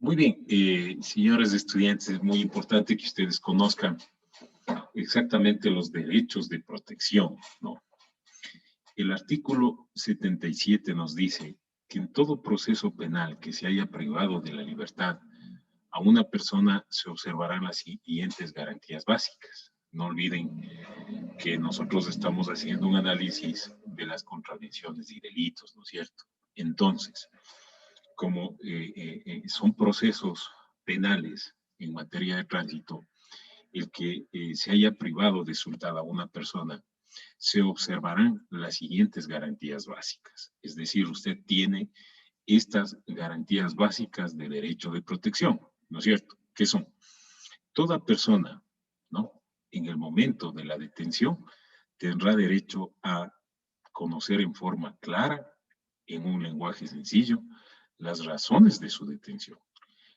Muy bien, señores estudiantes, es muy importante que ustedes conozcan exactamente los derechos de protección, ¿no? El artículo 77 nos dice que en todo proceso penal que se haya privado de la libertad a una persona se observarán las siguientes garantías básicas. No olviden que nosotros estamos haciendo un análisis de las contravenciones y delitos, ¿no es cierto? Entonces, como son procesos penales en materia de tránsito, el que se haya privado de su libertad a una persona, se observarán las siguientes garantías básicas. Es decir, usted tiene estas garantías básicas de derecho de protección, ¿no es cierto? ¿Qué son? Toda persona, ¿no? En el momento de la detención, tendrá derecho a conocer en forma clara, en un lenguaje sencillo, las razones de su detención,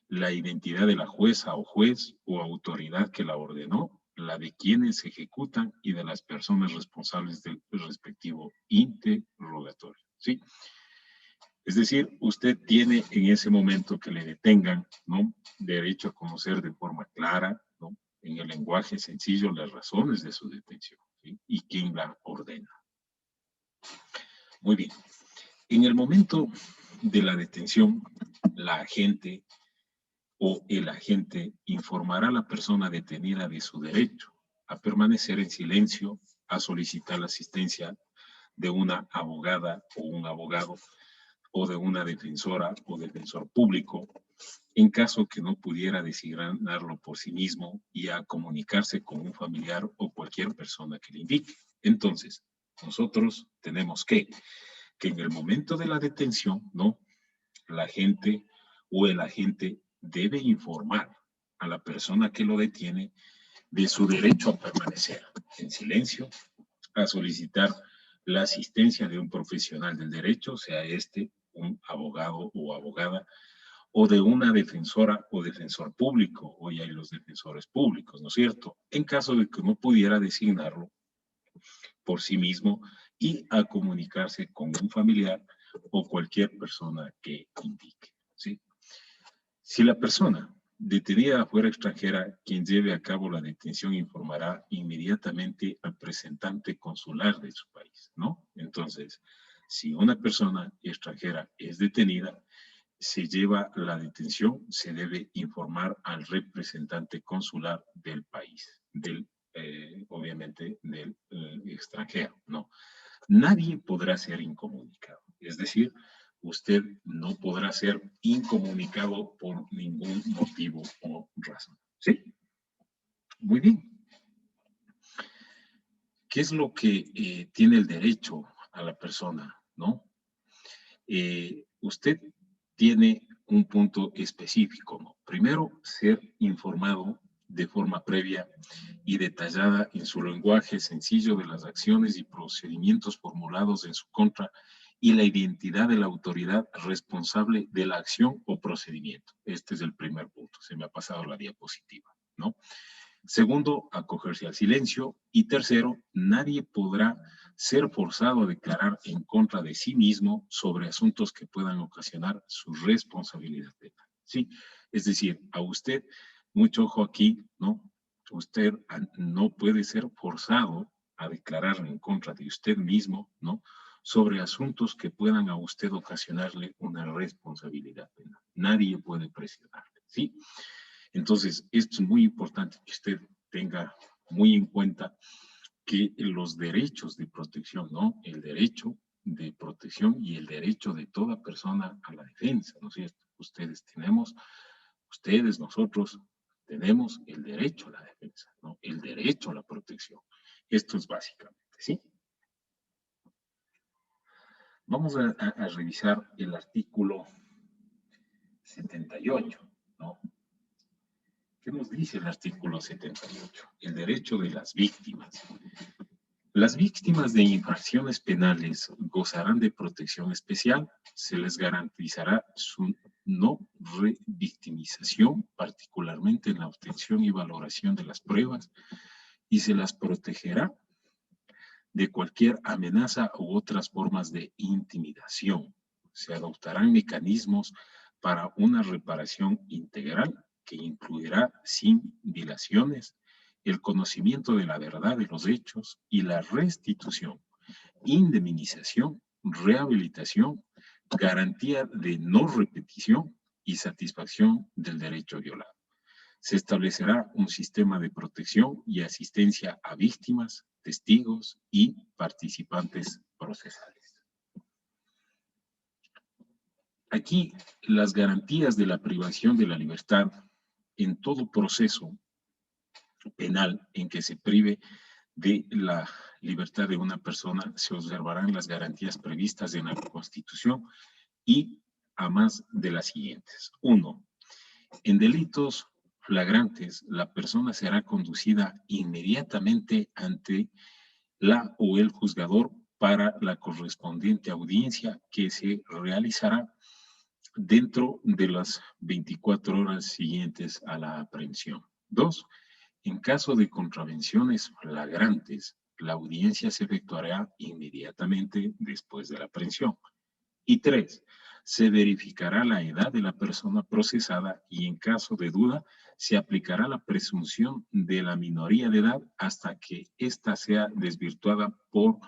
la identidad de la jueza o juez o autoridad que la ordenó, la de quienes ejecutan y de las personas responsables del respectivo interrogatorio, ¿sí? Es decir, usted tiene en ese momento que le detengan, ¿no? Derecho a conocer de forma clara, ¿no? En el lenguaje sencillo las razones de su detención, ¿sí? Y quién la ordena. Muy bien. En el momento de la detención, la agente o el agente informará a la persona detenida de su derecho a permanecer en silencio, a solicitar la asistencia de una abogada o un abogado o de una defensora o defensor público, en caso que no pudiera designarlo por sí mismo, y a comunicarse con un familiar o cualquier persona que le indique. Entonces, nosotros tenemos que en el momento de la detención, ¿no? La gente o el agente debe informar a la persona que lo detiene de su derecho a permanecer en silencio, a solicitar la asistencia de un profesional del derecho, sea este un abogado o abogada, o de una defensora o defensor público. Hoy hay los defensores públicos, ¿no es cierto? En caso de que no pudiera designarlo por sí mismo, y a comunicarse con un familiar o cualquier persona que indique, ¿sí? Si la persona detenida fuera extranjera, quien lleve a cabo la detención informará inmediatamente al representante consular de su país, ¿no? Entonces, si una persona extranjera es detenida, se lleva la detención, se debe informar al representante consular del país, obviamente del extranjero, ¿no? Nadie podrá ser incomunicado, es decir, usted no podrá ser incomunicado por ningún motivo o razón, ¿sí? Muy bien. ¿Qué es lo que tiene el derecho a la persona, no? Usted tiene un punto específico, ¿no? Primero, ser informado de forma previa y detallada en su lenguaje sencillo de las acciones y procedimientos formulados en su contra y la identidad de la autoridad responsable de la acción o procedimiento. Este es el primer punto. Se me ha pasado la diapositiva, ¿no? Segundo, acogerse al silencio. Y tercero, nadie podrá ser forzado a declarar en contra de sí mismo sobre asuntos que puedan ocasionar su responsabilidad penal. ¿Sí? Es decir, a usted, mucho ojo aquí, ¿no? Usted no puede ser forzado a declarar en contra de usted mismo, ¿no? Sobre asuntos que puedan a usted ocasionarle una responsabilidad penal. Nadie puede presionarle, ¿sí? Entonces, esto es muy importante que usted tenga muy en cuenta que los derechos de protección, ¿no? El derecho de protección y el derecho de toda persona a la defensa, ¿no es cierto? Ustedes, nosotros, tenemos el derecho a la defensa, ¿no? El derecho a la protección. Esto es básicamente, ¿sí? Vamos a revisar el artículo 78, ¿no? ¿Qué nos dice el artículo 78? El derecho de las víctimas. Las víctimas de infracciones penales gozarán de protección especial, se les garantizará su no revictimización, particularmente en la obtención y valoración de las pruebas, y se las protegerá de cualquier amenaza u otras formas de intimidación. Se adoptarán mecanismos para una reparación integral que incluirá sin dilaciones el conocimiento de la verdad de los hechos y la restitución, indemnización, rehabilitación, garantía de no repetición y satisfacción del derecho violado. Se establecerá un sistema de protección y asistencia a víctimas, testigos y participantes procesales. Aquí, las garantías de la privación de la libertad en todo proceso penal en que se prive de la libertad de una persona, se observarán las garantías previstas en la Constitución y a más de las siguientes. 1. En delitos flagrantes, la persona será conducida inmediatamente ante la o el juzgador para la correspondiente audiencia que se realizará dentro de las 24 horas siguientes a la aprehensión. 2. En caso de contravenciones flagrantes, la audiencia se efectuará inmediatamente después de la aprehensión. Y 3. Se verificará la edad de la persona procesada y en caso de duda se aplicará la presunción de la minoría de edad hasta que ésta sea desvirtuada por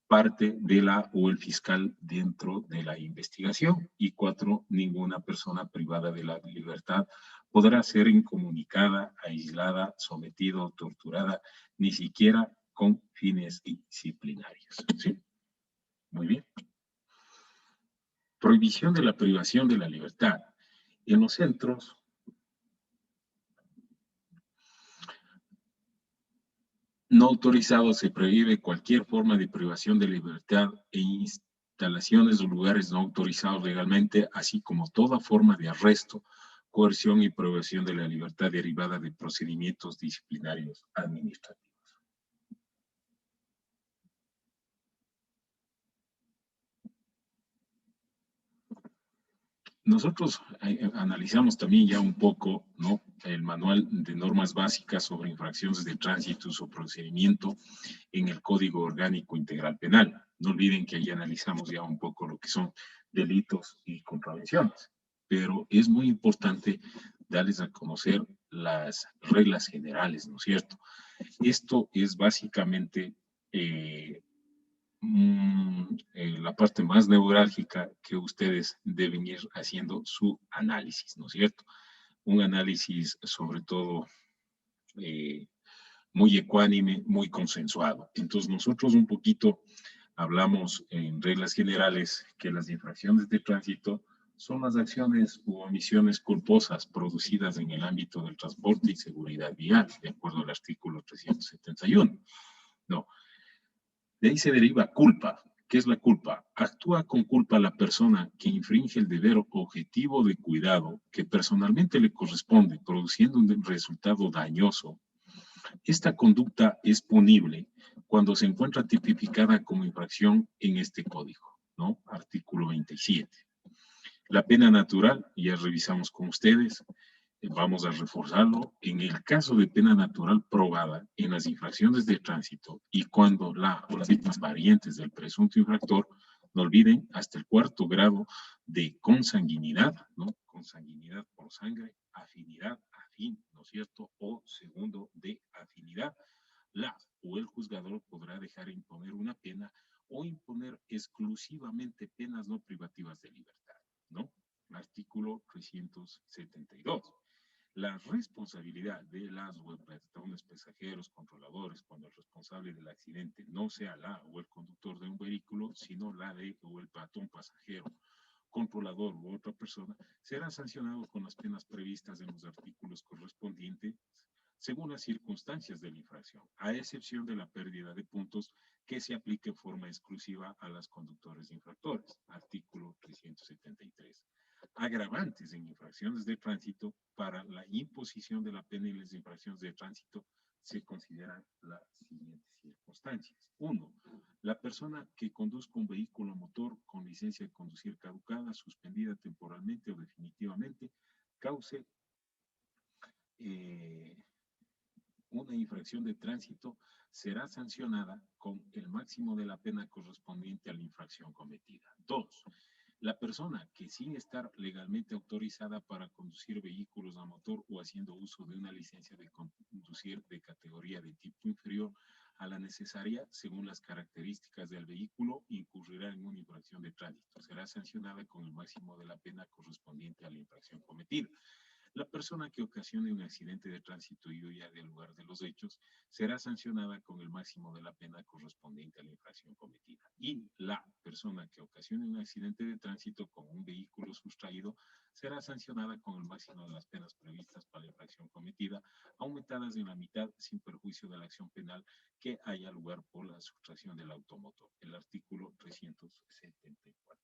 parte de la o el fiscal dentro de la investigación. Y 4. Ninguna persona privada de la libertad podrá ser incomunicada, aislada, sometida o torturada, ni siquiera con fines disciplinarios. ¿Sí? Muy bien. Prohibición de la privación de la libertad. En los centros no autorizados se prohíbe cualquier forma de privación de libertad en instalaciones o lugares no autorizados legalmente, así como toda forma de arresto, coerción y privación de la libertad derivada de procedimientos disciplinarios administrativos. Nosotros analizamos también ya un poco, ¿no?, el manual de normas básicas sobre infracciones de tránsito o procedimiento en el Código Orgánico Integral Penal. No olviden que ahí analizamos ya un poco lo que son delitos y contravenciones, pero es muy importante darles a conocer las reglas generales, ¿no es cierto? Esto es básicamente la parte más neurálgica que ustedes deben ir haciendo su análisis, ¿no es cierto? Un análisis sobre todo muy ecuánime, muy consensuado. Entonces nosotros un poquito hablamos en reglas generales que las infracciones de tránsito son las acciones u omisiones culposas producidas en el ámbito del transporte y seguridad vial, de acuerdo al artículo 371. No, de ahí se deriva culpa. ¿Qué es la culpa? Actúa con culpa la persona que infringe el deber objetivo de cuidado que personalmente le corresponde, produciendo un resultado dañoso. Esta conducta es punible cuando se encuentra tipificada como infracción en este código, ¿no? Artículo 27. La pena natural, ya revisamos con ustedes, vamos a reforzarlo. En el caso de pena natural probada en las infracciones de tránsito y cuando la o las víctimas parientes del presunto infractor, no olviden, hasta el 4º grado de consanguinidad, ¿no? Consanguinidad por sangre, afinidad, afín, ¿no es cierto? O segundo de afinidad, la o el juzgador podrá dejar imponer una pena o imponer exclusivamente penas no privativas de libertad, ¿no? Artículo 372. La responsabilidad de las o peatones, pasajeros, controladores, cuando el responsable del accidente no sea la o el conductor de un vehículo, sino la de o el peatón, pasajero, controlador u otra persona, será sancionado con las penas previstas en los artículos correspondientes según las circunstancias de la infracción, a excepción de la pérdida de puntos que se aplique en forma exclusiva a los conductores infractores. Artículo 373. Agravantes en infracciones de tránsito. Para la imposición de la pena en las infracciones de tránsito se consideran las siguientes circunstancias. 1. La persona que conduzca un vehículo motor con licencia de conducir caducada, suspendida temporalmente o definitivamente, cause una infracción de tránsito, será sancionada con el máximo de la pena correspondiente a la infracción cometida. 2. La persona que sin estar legalmente autorizada para conducir vehículos a motor o haciendo uso de una licencia de conducir de categoría de tipo inferior a la necesaria según las características del vehículo incurrirá en una infracción de tránsito. Será sancionada con el máximo de la pena correspondiente a la infracción cometida. La persona que ocasione un accidente de tránsito y huya del lugar de los hechos será sancionada con el máximo de la pena correspondiente a la infracción cometida. Y la persona que ocasione un accidente de tránsito con un vehículo sustraído será sancionada con el máximo de las penas previstas para la infracción cometida, aumentadas en la mitad sin perjuicio de la acción penal que haya lugar por la sustracción del automotor. El artículo 374.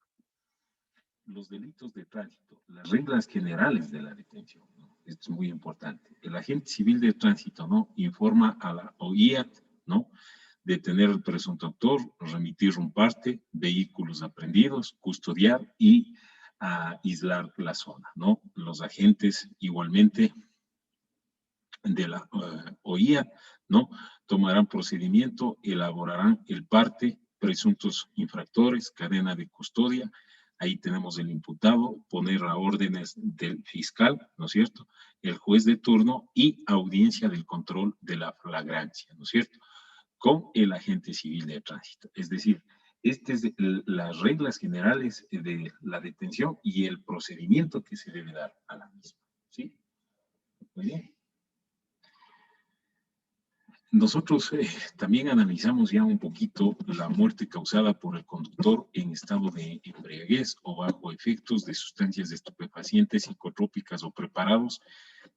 Los delitos de tránsito, las reglas generales de la detención, ¿no? Esto es muy importante. El agente civil de tránsito, ¿no?, informa a la OIAT, ¿no?, detener al presunto autor, remitir un parte, vehículos aprehendidos, custodiar y aislar la zona, ¿no? Los agentes igualmente de la OIAT, ¿no?, tomarán procedimiento, elaborarán el parte, presuntos infractores, cadena de custodia. Ahí tenemos el imputado, poner a órdenes del fiscal, ¿no es cierto?, el juez de turno y audiencia del control de la flagrancia, ¿no es cierto?, con el agente civil de tránsito. Es decir, estas es las reglas generales de la detención y el procedimiento que se debe dar a la misma, ¿sí? Muy bien. Nosotros también analizamos ya un poquito la muerte causada por el conductor en estado de embriaguez o bajo efectos de sustancias estupefacientes, psicotrópicas o preparados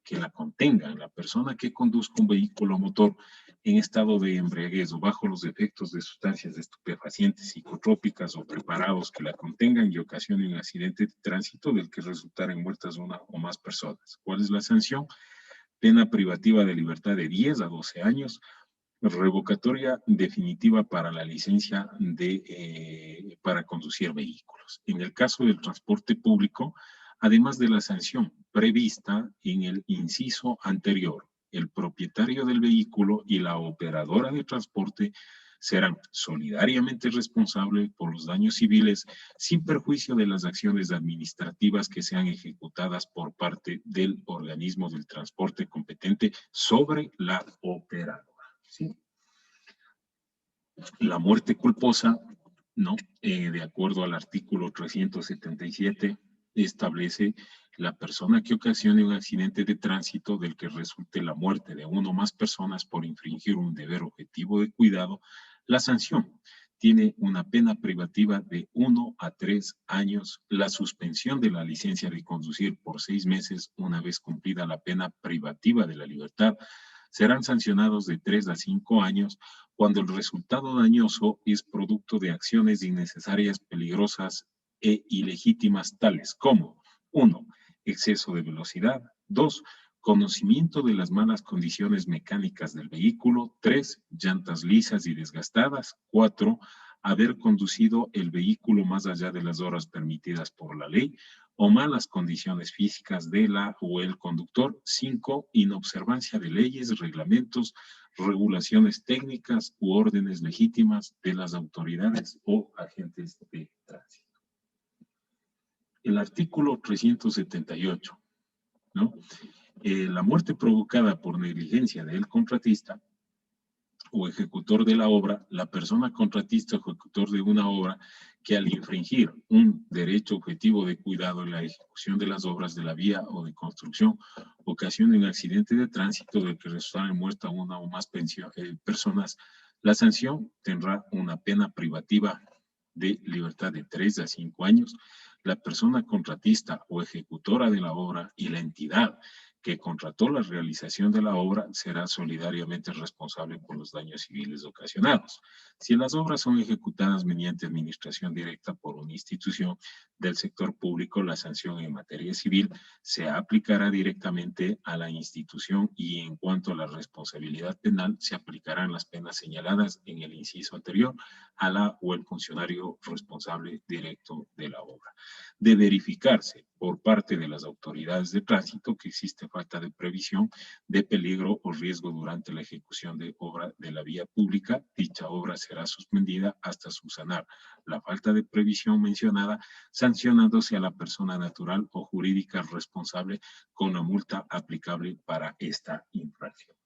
que la contengan. La persona que conduzca un vehículo motor en estado de embriaguez o bajo los efectos de sustancias estupefacientes, psicotrópicas o preparados que la contengan y ocasionen un accidente de tránsito del que resultaren muertas una o más personas. ¿Cuál es la sanción? Pena privativa de libertad de 10 a 12 años, revocatoria definitiva para la licencia para conducir vehículos. En el caso del transporte público, además de la sanción prevista en el inciso anterior, el propietario del vehículo y la operadora de transporte serán solidariamente responsables por los daños civiles sin perjuicio de las acciones administrativas que sean ejecutadas por parte del organismo del transporte competente sobre la operadora. ¿Sí? La muerte culposa, ¿no? De acuerdo al artículo 377, establece la persona que ocasione un accidente de tránsito del que resulte la muerte de una o más personas por infringir un deber objetivo de cuidado. La sanción tiene una pena privativa de 1 a 3 años, la suspensión de la licencia de conducir por 6 meses una vez cumplida la pena privativa de la libertad. Serán sancionados de 3 a 5 años cuando el resultado dañoso es producto de acciones innecesarias, peligrosas e ilegítimas, tales como 1. Exceso de velocidad. 2. Conocimiento de las malas condiciones mecánicas del vehículo. 3. Llantas lisas y desgastadas. 4. Haber conducido el vehículo más allá de las horas permitidas por la ley o malas condiciones físicas de la o el conductor. 5. Inobservancia de leyes, reglamentos, regulaciones técnicas u órdenes legítimas de las autoridades o agentes de tránsito. El artículo 378, ¿no? La muerte provocada por negligencia del contratista o ejecutor de la obra, la persona contratista o ejecutor de una obra que al infringir un derecho objetivo de cuidado en la ejecución de las obras de la vía o de construcción ocasiona un accidente de tránsito del que resultare muerta una o más personas, la sanción tendrá una pena privativa de libertad de 3 a 5 años. La persona contratista o ejecutora de la obra y la entidad que contrató la realización de la obra será solidariamente responsable por los daños civiles ocasionados. Si las obras son ejecutadas mediante administración directa por una institución del sector público, la sanción en materia civil se aplicará directamente a la institución y en cuanto a la responsabilidad penal se aplicarán las penas señaladas en el inciso anterior a la o el funcionario responsable directo de la obra. De verificarse por parte de las autoridades de tránsito que existe falta de previsión de peligro o riesgo durante la ejecución de obra de la vía pública, dicha obra será suspendida hasta subsanar la falta de previsión mencionada, sancionándose a la persona natural o jurídica responsable con la multa aplicable para esta infracción.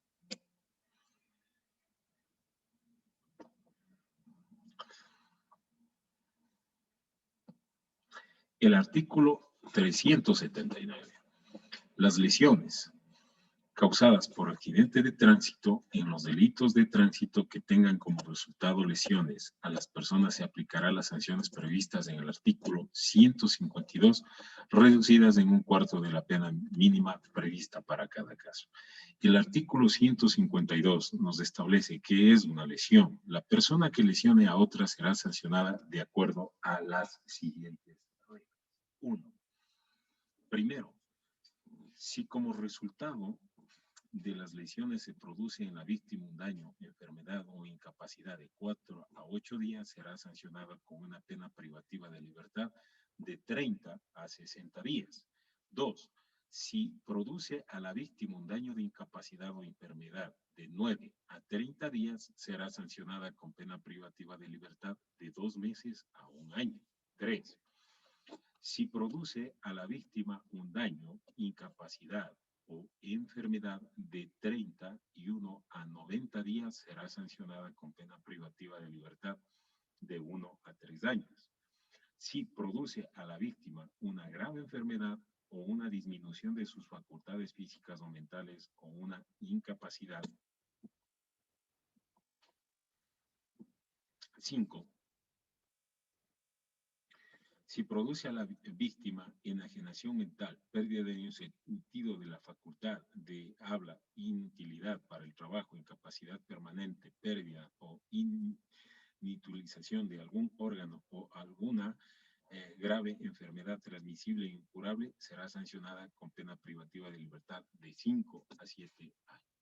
El artículo 379. Las lesiones causadas por accidente de tránsito. En los delitos de tránsito que tengan como resultado lesiones a las personas se aplicará las sanciones previstas en el artículo 152, reducidas en un cuarto de la pena mínima prevista para cada caso. El artículo 152 nos establece qué es una lesión. La persona que lesione a otra será sancionada de acuerdo a las siguientes reglas. 1. Primero, si como resultado de las lesiones se produce en la víctima un daño, enfermedad o incapacidad de 4 a 8 días, será sancionada con una pena privativa de libertad de 30 a 60 días. 2. Si produce a la víctima un daño de incapacidad o enfermedad de 9 a 30 días, será sancionada con pena privativa de libertad de 2 meses a 1 año. 3. Si produce a la víctima un daño, incapacidad o enfermedad de 31 a 90 días, será sancionada con pena privativa de libertad de 1 a 3 años. Si produce a la víctima una grave enfermedad o una disminución de sus facultades físicas o mentales o una incapacidad. 5. Si produce a la víctima enajenación mental, pérdida de sentido de la facultad de habla, inutilidad para el trabajo, incapacidad permanente, pérdida o inutilización de algún órgano o alguna grave enfermedad transmisible e incurable, será sancionada con pena privativa de libertad de 5 a 7 años.